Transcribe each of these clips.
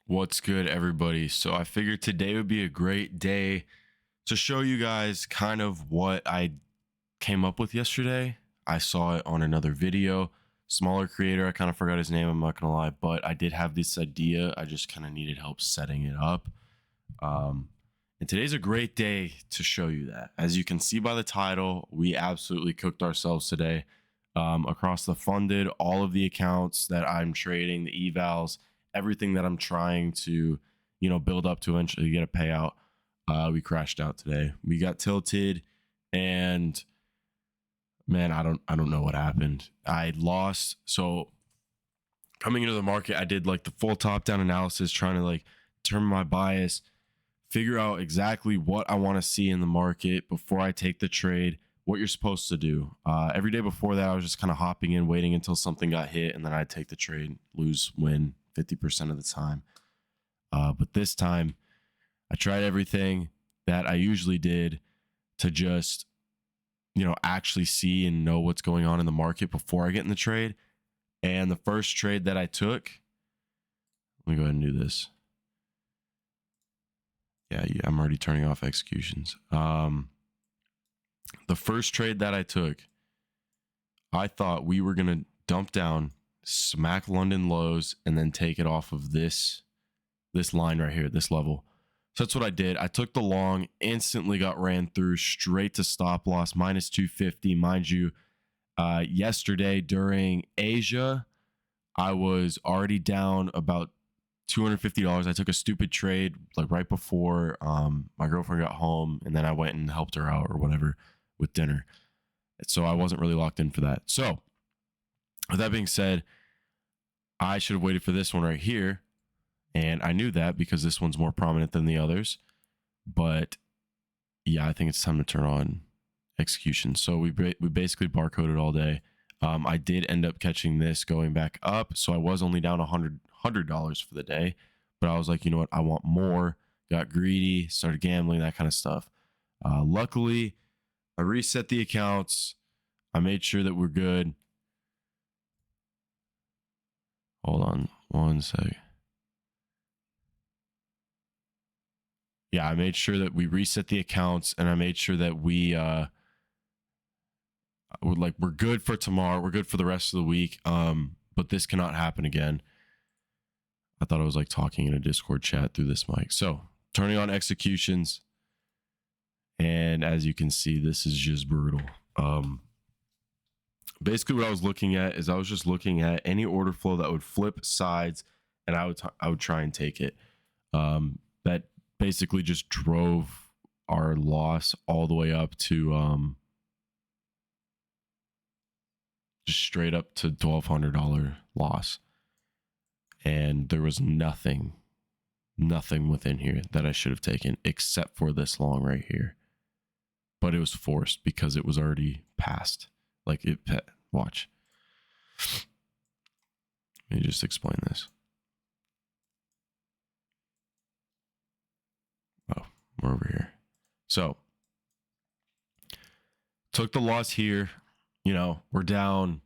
What's good, everybody? So I figured today would be a great day to show you guys kind of what I came up with yesterday. I saw it on another video, smaller creator. I kind of forgot his name, I'm not gonna lie, but I did have this idea. I just kind of needed help setting it up. Um, and today's a great day to show you that. As you can see by the title, we absolutely cooked ourselves today. Across the funded, all of the accounts that I'm trading, the evals, everything that I'm trying to, build up to eventually get a payout. We crashed out today. We got tilted, and man, I don't know what happened. I lost. So coming into the market, I did like the full top down analysis, trying to like determine my bias, figure out exactly what I want to see in the market before I take the trade, what you're supposed to do. Every day before that, I was just kind of hopping in, waiting until something got hit, and then I'd take the trade, lose, win 50% of the time. But this time, I tried everything that I usually did to just, actually see and know what's going on in the market before I get in the trade. And the first trade that I took, let me go ahead and do this. Yeah, I'm already turning off executions. The first trade that I took, I thought we were gonna dump down, smack London lows, and then take it off of this line right here, this level. So that's what I did. I took the long, instantly got ran through straight to stop loss, minus 250. Mind you, yesterday during Asia, I was already down about $250. I took a stupid trade like right before my girlfriend got home, and then I went and helped her out or whatever with dinner. So I wasn't really locked in for that. So with that being said, I should have waited for this one right here. And I knew that because this one's more prominent than the others. But yeah, I think it's time to turn on execution. So we basically barcoded all day. I did end up catching this going back up. So I was only down $100 for the day. But I was like, you know what? I want more. Got greedy, started gambling, that kind of stuff. Luckily, I reset the accounts. I made sure that we're good. Hold on one sec. Yeah, I made sure that we reset the accounts, and I made sure that we're good for tomorrow. We're good for the rest of the week. But this cannot happen again. I thought I was like talking in a Discord chat through this mic. So turning on executions, and as you can see, this is just brutal. Basically what I was looking at is I was just looking at any order flow that would flip sides, and I would try and take it. That basically just drove our loss all the way up to just straight up to $1,200 loss. And there was nothing within here that I should have taken except for this long right here. But it was forced because it was already past. Like watch. Let me just explain this. Oh, we're over here. So took the loss here. We're down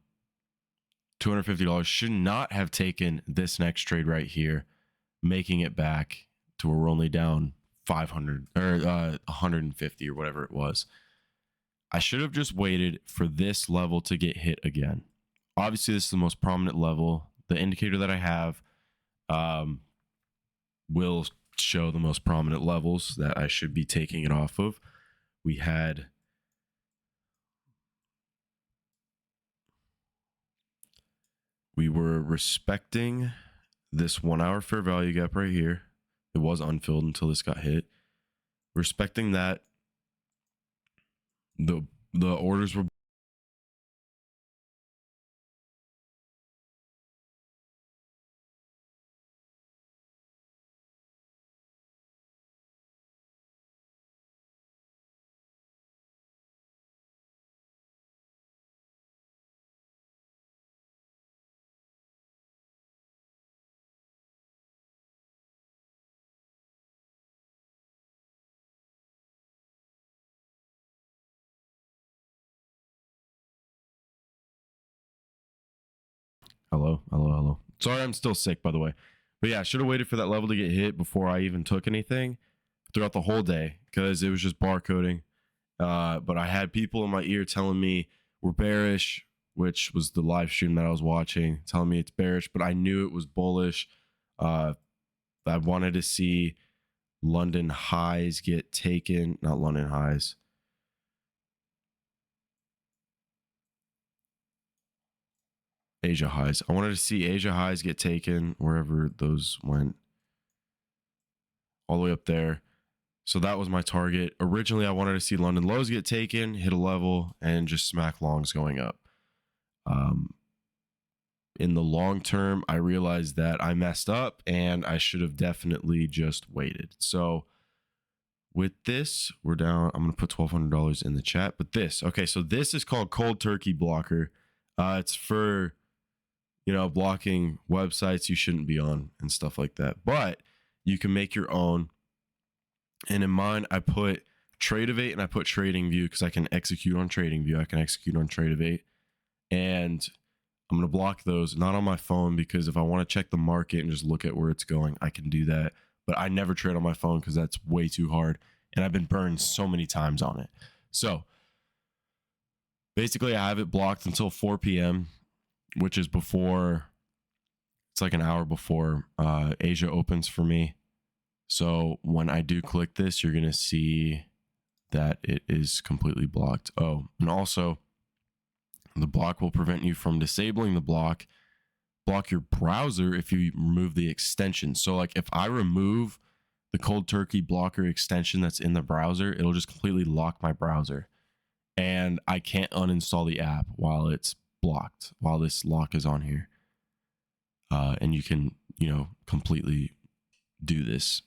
$250. Should not have taken this next trade right here, making it back to where we're only down 500 or 150 or whatever it was. I should have just waited for this level to get hit again. Obviously, this is the most prominent level. The indicator that I have will show the most prominent levels that I should be taking it off of. We were respecting this 1 hour fair value gap right here. It was unfilled until this got hit. Respecting that, the orders were hello. Sorry, I'm still sick, by the way. But yeah, I should have waited for that level to get hit before I even took anything throughout the whole day, because it was just barcoding. But I had people in my ear telling me we're bearish, which was the live stream that I was watching, telling me it's bearish, but I knew it was bullish. I wanted to see London highs get taken, not London highs. Asia highs. I wanted to see Asia highs get taken wherever those went, all the way up there. So that was my target. Originally, I wanted to see London lows get taken, hit a level, and just smack longs going up. In the long term, I realized that I messed up and I should have definitely just waited. So with this, we're down. I'm going to put $1,200 in the chat. But this, okay, so this is called Cold Turkey Blocker. It's for, blocking websites you shouldn't be on and stuff like that. But you can make your own. And in mine, I put Tradeovate and I put TradingView because I can execute on TradingView. I can execute on Tradeovate. And I'm going to block those, not on my phone, because if I want to check the market and just look at where it's going, I can do that. But I never trade on my phone because that's way too hard. And I've been burned so many times on it. So basically, I have it blocked until 4 p.m., which is before, it's like an hour before Asia opens for me. So when I do click this, you're going to see that it is completely blocked. Oh, and also the block will prevent you from disabling the block your browser if you remove the extension. So like if I remove the Cold Turkey Blocker extension that's in the browser, it'll just completely lock my browser. And I can't uninstall the app while it's blocked, while this lock is on here. And you can, completely do this.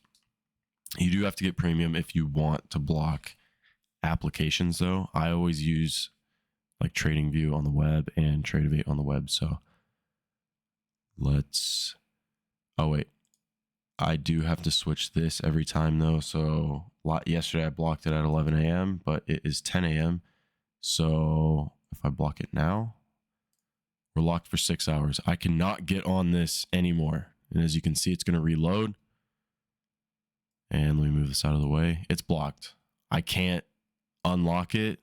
You do have to get premium if you want to block applications, though. I always use like TradingView on the web and Tradeovate on the web. So I do have to switch this every time though. So yesterday I blocked it at 11 a.m., but it is 10 a.m. So if I block it now, we're locked for 6 hours. I cannot get on this anymore. And as you can see, it's going to reload. And let me move this out of the way. It's blocked. I can't unlock it.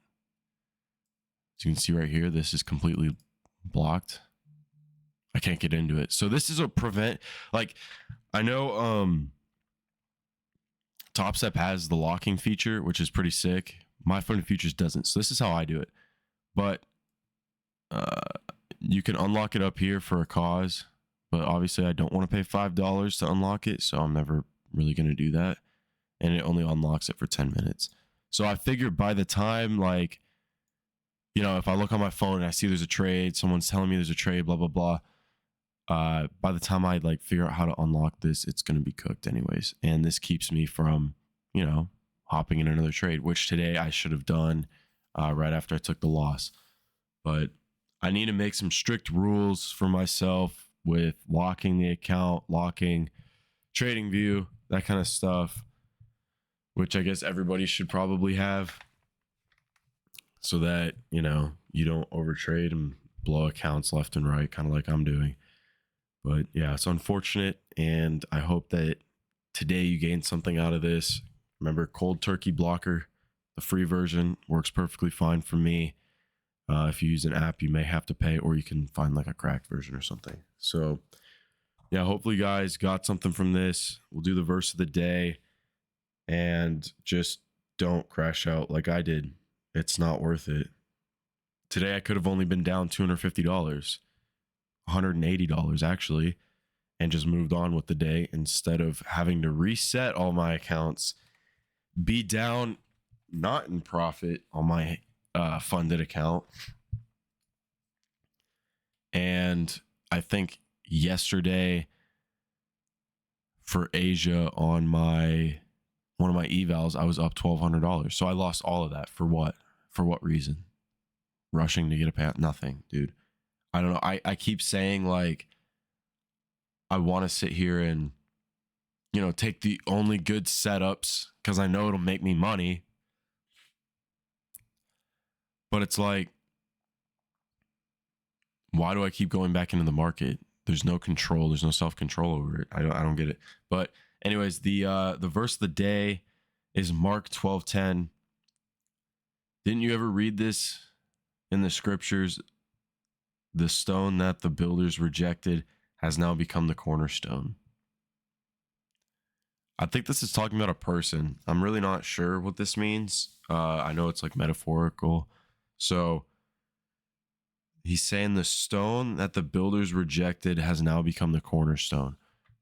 As you can see right here, this is completely blocked. I can't get into it. So this is a prevent, like, I know TopStep has the locking feature, which is pretty sick. My Fund Futures doesn't. So this is how I do it. But you can unlock it up here for a cause. But obviously I don't want to pay $5 to unlock it. So I'm never really going to do that. And it only unlocks it for 10 minutes. So I figured by the time, like, if I look on my phone and I see there's a trade, someone's telling me there's a trade, blah, blah, blah. By the time I figure out how to unlock this, it's going to be cooked anyways. And this keeps me from, hopping in another trade, which today I should have done right after I took the loss. But I need to make some strict rules for myself with locking the account, locking TradingView, that kind of stuff, which I guess everybody should probably have, so that, you don't overtrade and blow accounts left and right, kind of like I'm doing. But yeah, it's unfortunate. And I hope that today you gained something out of this. Remember, Cold Turkey Blocker, the free version, works perfectly fine for me. If you use an app, you may have to pay, or you can find like a cracked version or something. So yeah, hopefully you guys got something from this. We'll do the verse of the day, and just don't crash out like I did. It's not worth it. Today I could have only been down $250, $180 actually, and just moved on with the day instead of having to reset all my accounts, be down, not in profit on my funded account. And I think yesterday for Asia on one of my evals, I was up $1,200. So I lost all of that for what? For what reason? Rushing to get a payout? Nothing, dude. I don't know. I keep saying like I want to sit here and take the only good setups because I know it'll make me money. But it's like, why do I keep going back into the market? there's no control, there's no self-control over it. I don't get it. But anyways, the verse of the day is Mark 12:10. Didn't you ever read this in the scriptures? The stone that the builders rejected has now become the cornerstone. I think this is talking about a person. I'm really not sure what this means. I know it's like metaphorical. So he's saying the stone that the builders rejected has now become the cornerstone.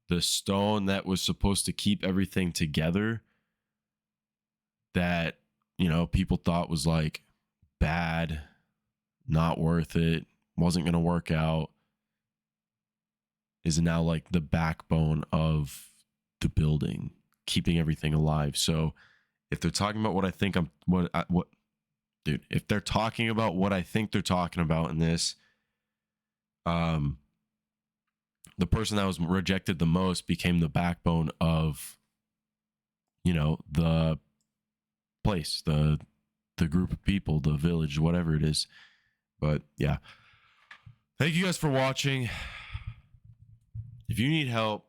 The stone that was supposed to keep everything together, that, you know, people thought was like bad, not worth it, wasn't going to work out, is now like the backbone of the building, keeping everything alive. So if they're talking about what I think if they're talking about what I think they're talking about in this, the person that was rejected the most became the backbone of, you know, the place, the group of people, the village, whatever it is. But yeah, thank you guys for watching. If you need help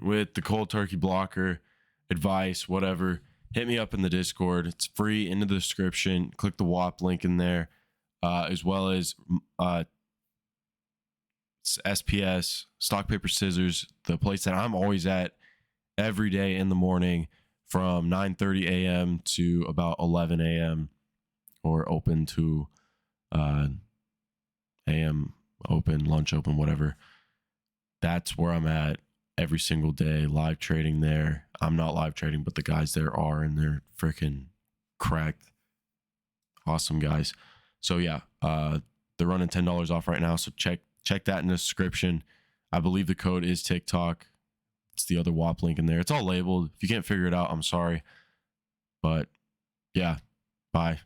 with the cold turkey blocker, advice, whatever, hit me up in the Discord. It's free, in the description. Click the WAP link in there, as well as SPS, stock, paper, scissors, the place that I'm always at every day in the morning from 9:30 a.m. to about 11 a.m. or open to a.m. open, lunch open, whatever. That's where I'm at every single day, live trading there. I'm not live trading, but the guys there are, and they're freaking cracked. Awesome guys. So yeah, they're running $10 off right now. So check that in the description. I believe the code is TikTok. It's the other WAP link in there. It's all labeled. If you can't figure it out, I'm sorry. But yeah, bye.